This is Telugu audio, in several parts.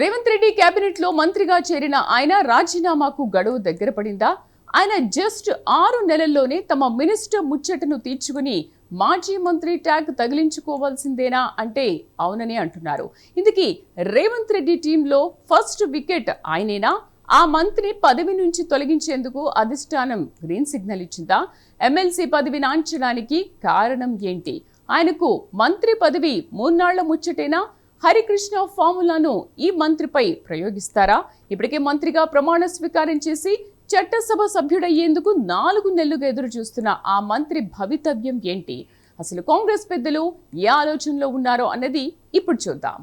రేవంత్ రెడ్డి కేబినెట్ లో మంత్రిగా చేరిన ఆయన రాజీనామాకు గడువు దగ్గర పడిందా? ఆయన జస్ట్ 6 నెలల్లోనే తమ మినిస్టర్ ముచ్చటను తీర్చుకుని మాజీ మంత్రి ట్యాగ్ తగిలించుకోవాల్సిందేనా అంటే అవునని అంటున్నారు. ఇందుకీ రేవంత్ రెడ్డి టీంలో ఫస్ట్ వికెట్ ఆయనేనా? ఆ మంత్రి పదవి నుంచి తొలగించేందుకు అధిష్టానం గ్రీన్ సిగ్నల్ ఇచ్చిందా? ఎమ్మెల్సీ పదవి నాంచడానికి కారణం ఏంటి? ఆయనకు మంత్రి పదవి 3 నాళ్ల ముచ్చటేనా? హరికృష్ణ ఫార్ములాను ఈ మంత్రిపై ప్రయోగిస్తారా? ఇప్పటికే మంత్రిగా ప్రమాణ స్వీకారం చేసి చట్టసభ సభ్యుడయ్యేందుకు 4 నెలలుగా ఎదురు చూస్తున్న ఆ మంత్రి భవితవ్యం ఏంటి? అసలు కాంగ్రెస్ పెద్దలు ఏ ఆలోచనలో ఉన్నారో అన్నది ఇప్పుడు చూద్దాం.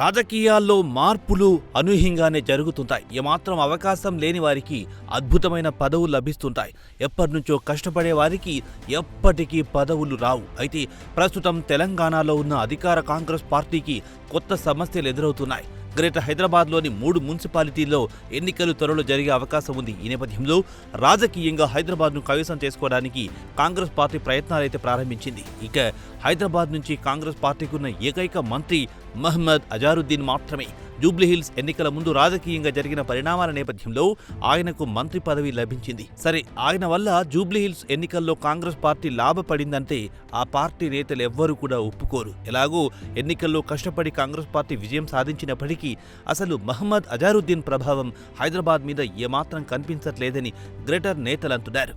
రాజకీయాల్లో మార్పులు అనూహ్యంగానే జరుగుతుంటాయి. ఏమాత్రం అవకాశం లేని వారికి అద్భుతమైన పదవులు లభిస్తుంటాయి. ఎప్పటినుంచో కష్టపడే వారికి ఎప్పటికీ పదవులు రావు. అయితే ప్రస్తుతం తెలంగాణలో ఉన్న అధికార కాంగ్రెస్ పార్టీకి కొత్త సమస్యలు ఎదురవుతున్నాయి. గ్రేటర్ హైదరాబాద్లోని 3 మున్సిపాలిటీల్లో ఎన్నికలు త్వరలో జరిగే అవకాశం ఉంది. ఈ నేపథ్యంలో రాజకీయంగా హైదరాబాద్ను కైవసం చేసుకోవడానికి కాంగ్రెస్ పార్టీ ప్రయత్నాలైతే ప్రారంభించింది. ఇక హైదరాబాద్ నుంచి కాంగ్రెస్ పార్టీకి ఉన్న ఏకైక మంత్రి మహమ్మద్ అజారుద్దీన్ మాత్రమే. జూబ్లీహిల్స్ ఎన్నికల ముందు రాజకీయంగా జరిగిన పరిణామాల నేపథ్యంలో ఆయనకు మంత్రి పదవి లభించింది. సరే, ఆయన వల్ల జూబ్లీహిల్స్ ఎన్నికల్లో కాంగ్రెస్ పార్టీ లాభపడిందంటే ఆ పార్టీ నేతలు ఎవ్వరూ కూడా ఒప్పుకోరు. ఎలాగో ఎన్నికల్లో కష్టపడి కాంగ్రెస్ పార్టీ విజయం సాధించినప్పటికీ అసలు మహమ్మద్ అజారుద్దీన్ ప్రభావం హైదరాబాద్ మీద ఏమాత్రం కనిపించట్లేదని గ్రేటర్ నేతలు అంటున్నారు.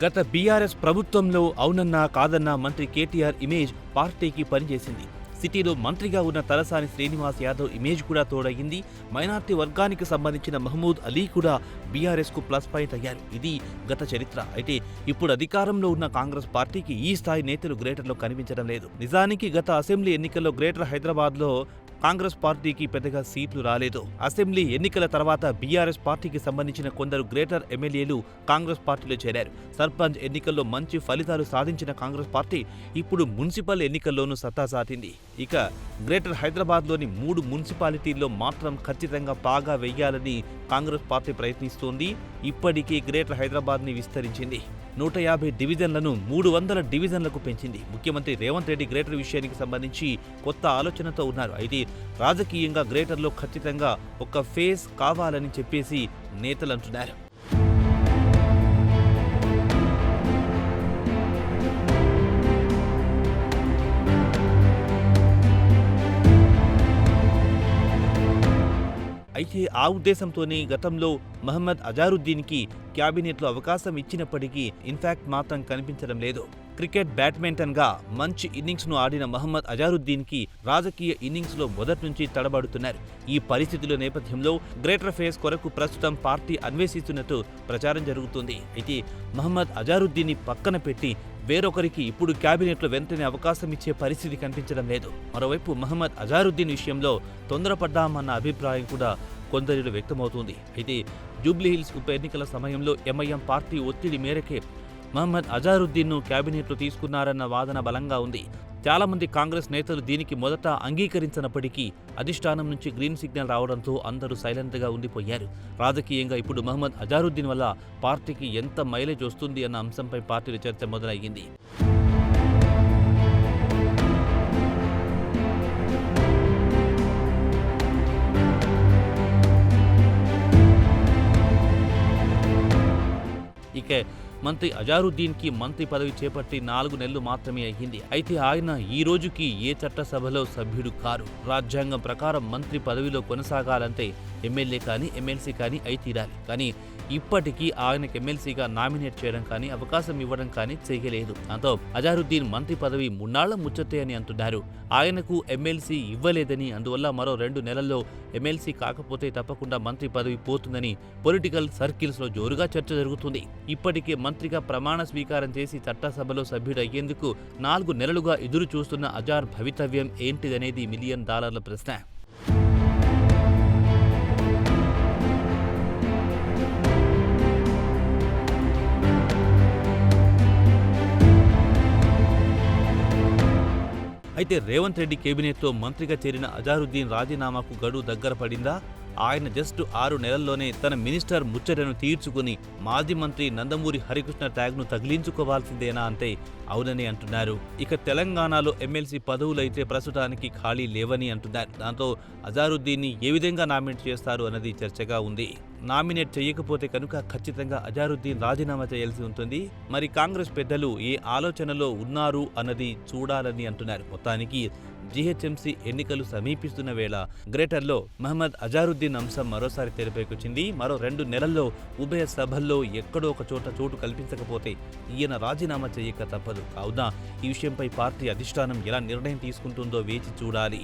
గత బీఆర్ఎస్ ప్రభుత్వంలో అవునన్నా కాదన్నా మంత్రి కేటీఆర్ ఇమేజ్ పార్టీకి పనిచేసింది. సిటీలో మంత్రిగా ఉన్న తలసాని శ్రీనివాస్ యాదవ్ ఇమేజ్ కూడా తోడయింది. మైనార్టీ వర్గానికి సంబంధించిన మహమూద్ అలీ కూడా బీఆర్ఎస్కు ప్లస్ పాయింట్ అయ్యారు. ఇది గత చరిత్ర. అయితే ఇప్పుడు అధికారంలో ఉన్న కాంగ్రెస్ పార్టీకి ఈ స్థాయి నేతలు గ్రేటర్లో కనిపించడం లేదు. నిజానికి గత అసెంబ్లీ ఎన్నికల్లో గ్రేటర్ హైదరాబాద్లో కాంగ్రెస్ పార్టీకి పెద్దగా సీట్లు రాలేదు. అసెంబ్లీ ఎన్నికల తర్వాత బీఆర్ఎస్ పార్టీకి సంబంధించిన కొందరు గ్రేటర్ ఎమ్మెల్యేలు కాంగ్రెస్ పార్టీలో చేరారు. సర్పంచ్ ఎన్నికల్లో మంచి ఫలితాలు సాధించిన కాంగ్రెస్ పార్టీ ఇప్పుడు మున్సిపల్ ఎన్నికల్లోనూ సత్తా సాటింది. ఇక గ్రేటర్ హైదరాబాద్లోని 3 మున్సిపాలిటీల్లో మాత్రం ఖచ్చితంగా పాగా వెయ్యాలని కాంగ్రెస్ పార్టీ ప్రయత్నిస్తోంది. ఇప్పటికీ గ్రేటర్ హైదరాబాద్ని విస్తరించింది. 150 డివిజన్లను 300 డివిజన్లకు పెంచింది. ముఖ్యమంత్రి రేవంత్ రెడ్డి గ్రేటర్ విషయానికి సంబంధించి కొత్త ఆలోచనతో ఉన్నారు. అయితే రాజకీయంగా గ్రేటర్లో ఖచ్చితంగా ఒక ఫేస్ కావాలని చెప్పేసి నేతలు అంటున్నారు. అయితే ఆ ఉద్దేశంతోనే గతంలో మహమ్మద్ అజారుద్దీన్కి క్యాబినెట్లో అవకాశం ఇచ్చినప్పటికీ ఇన్ఫాక్ట్ మాత్రం కనిపించడం లేదు. క్రికెట్ బ్యాడ్మింటన్గా మంచి ఇన్నింగ్స్ను ఆడిన మహమ్మద్ అజారుద్దీన్కి రాజకీయ ఇన్నింగ్స్లో మొదటి నుంచి తడబడుతున్నారు. ఈ పరిస్థితుల నేపథ్యంలో గ్రేటర్ ఫేస్ కొరకు ప్రస్తుతం పార్టీ అన్వేషిస్తున్నట్టు ప్రచారం జరుగుతుంది. అయితే మహమ్మద్ అజారుద్దీన్ని పక్కన పెట్టి వేరొకరికి ఇప్పుడు క్యాబినెట్లో వెంటనే అవకాశం ఇచ్చే పరిస్థితి కనిపించడం లేదు. మరోవైపు మహమ్మద్ అజారుద్దీన్ విషయంలో తొందరపడ్డామన్న అభిప్రాయం కూడా కొందరిలో వ్యక్తమవుతుంది. అయితే జూబ్లీహిల్స్ ఉప ఎన్నికల సమయంలో ఎంఐఎం పార్టీ ఒత్తిడి మేరకే మహమ్మద్ అజారుద్దీన్ను క్యాబినెట్లో తీసుకున్నారన్న వాదన బలంగా ఉంది. చాలామంది కాంగ్రెస్ నేతలు దీనికి మొదట అంగీకరించినప్పటికీ అధిష్టానం నుంచి గ్రీన్ సిగ్నల్ రావడంతో అందరూ సైలెంట్గా ఉండిపోయారు. రాజకీయంగా ఇప్పుడు మహమ్మద్ అజారుద్దీన్ వల్ల పార్టీకి ఎంత మైలేజ్ వస్తుంది అన్న అంశంపై పార్టీల చర్చ మొదలయ్యింది. ఇక మంత్రి అజారుద్దీన్కి మంత్రి పదవి చేపట్టి 4 నెలలు మాత్రమే అయ్యింది. అయితే ఆయన ఈ రోజుకి ఏ చట్టసభలో సభ్యుడు కారు. రాజ్యాంగం ప్రకారం మంత్రి పదవిలో కొనసాగాలంటే ఎమ్మెల్యే కానీ ఎమ్మెల్సీ కానీ అయి తీరాలి. కానీ ఇప్పటికీ ఆయనకు ఎమ్మెల్సీగా నామినేట్ చేయడం కానీ అవకాశం ఇవ్వడం కానీ చేయలేదు. దాంతో అజారుద్దీన్ మంత్రి పదవి 3 నాళ్ల ముచ్చటే అని అంటున్నారు. ఆయనకు ఎమ్మెల్సీ ఇవ్వలేదని, అందువల్ల మరో 2 నెలల్లో ఎమ్మెల్సీ కాకపోతే తప్పకుండా మంత్రి పదవి పోతుందని పొలిటికల్ సర్కిల్స్లో జోరుగా చర్చ జరుగుతుంది. ఇప్పటికే మంత్రిగా ప్రమాణ స్వీకారం చేసి చట్టసభలో సభ్యుడయ్యేందుకు 4 నెలలుగా ఎదురు చూస్తున్న అజార్ భవితవ్యం ఏంటిదనేది $1 మిలియన్ ప్రశ్న. అయితే రేవంత్ రెడ్డి కేబినెట్లో మంత్రిగా చేరిన అజారుద్దీన్ రాజీనామాకు గడువు దగ్గర పడిందా? ఆయన జస్ట్ 6 నెలల్లోనే తన మినిస్టర్ ముచ్చటను తీర్చుకుని మాజీ మంత్రి నందమూరి హరికృష్ణ ట్యాగ్ను తగిలించుకోవాల్సిందేనా అంటే అవునని అంటున్నారు. ఇక తెలంగాణలో ఎమ్మెల్సీ పదవులైతే ప్రస్తుతానికి ఖాళీ లేవని అంటున్నారు. దాంతో అజారుద్దీన్ని ఏ విధంగా నామినేట్ చేస్తారు అన్నది చర్చగా ఉంది. నామినేట్ చేయకపోతే కనుక ఖచ్చితంగా అజారుద్దీన్ రాజీనామా చేయాల్సి ఉంటుంది. మరి కాంగ్రెస్ పెద్దలు ఏ ఆలోచనలో ఉన్నారు అన్నది చూడాలని అంటున్నారు. మొత్తానికి జీహెచ్ఎంసీ ఎన్నికలు సమీపిస్తున్న వేళ గ్రేటర్లో మహమ్మద్ అజారుద్దీన్ అంశం మరోసారి తెరపైకొచ్చింది. మరో 2 నెలల్లో ఉభయ సభల్లో ఎక్కడో ఒక చోటు కల్పించకపోతే ఈయన రాజీనామా చేయక తప్పదు. కావున ఈ విషయంపై పార్టీ అధిష్టానం ఎలా నిర్ణయం తీసుకుంటుందో వేచి చూడాలి.